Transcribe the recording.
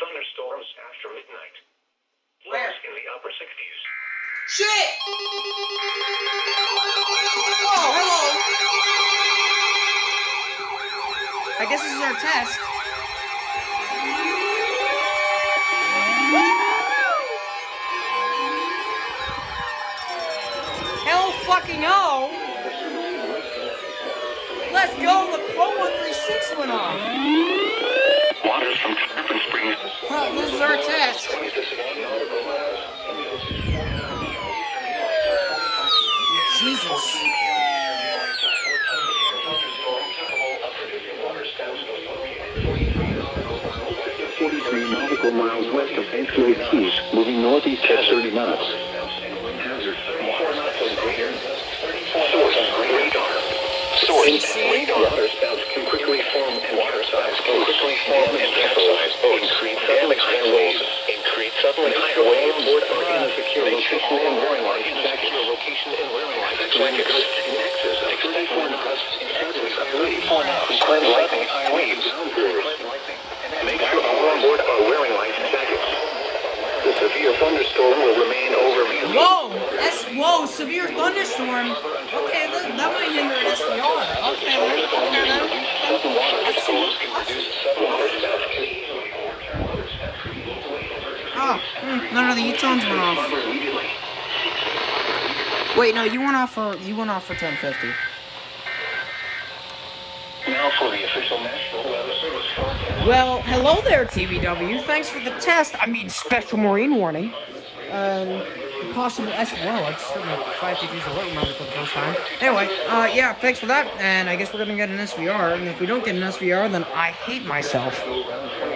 thunderstorms after midnight. Where? Lows in the upper 60s. Shit! Oh, hello! I guess this is our test. Hell fucking oh! Let's go, the Chroma 36 went off! Waters from Tarpon Springs. Well, this is our test. Jesus. 43 nautical miles west of St. Louis Keys, moving northeast at 30 knots. Waterspouts can quickly form and capsize. Increase suddenly higher waves. Onboard are in a secure location and wearing life jackets. Extend forward gusts intensities of 34 knots. Climb lightning high waves. Make sure all on board are wearing life jackets. The severe thunderstorm will remain over. Whoa, severe thunderstorm. Okay, that might hinder an SVR. Okay then. Oh, none of the E-tones went off. Wait, no, you went off for 1050. Now for the official National Weather Service forecast. Well, hello there, TBW. Thanks for the test. I mean, special marine warning. Possible SVR. I just heard my 5 degrees alert reminder for the first time. Anyway, yeah, thanks for that. And I guess we're gonna get an SVR. And if we don't get an SVR, then I hate myself.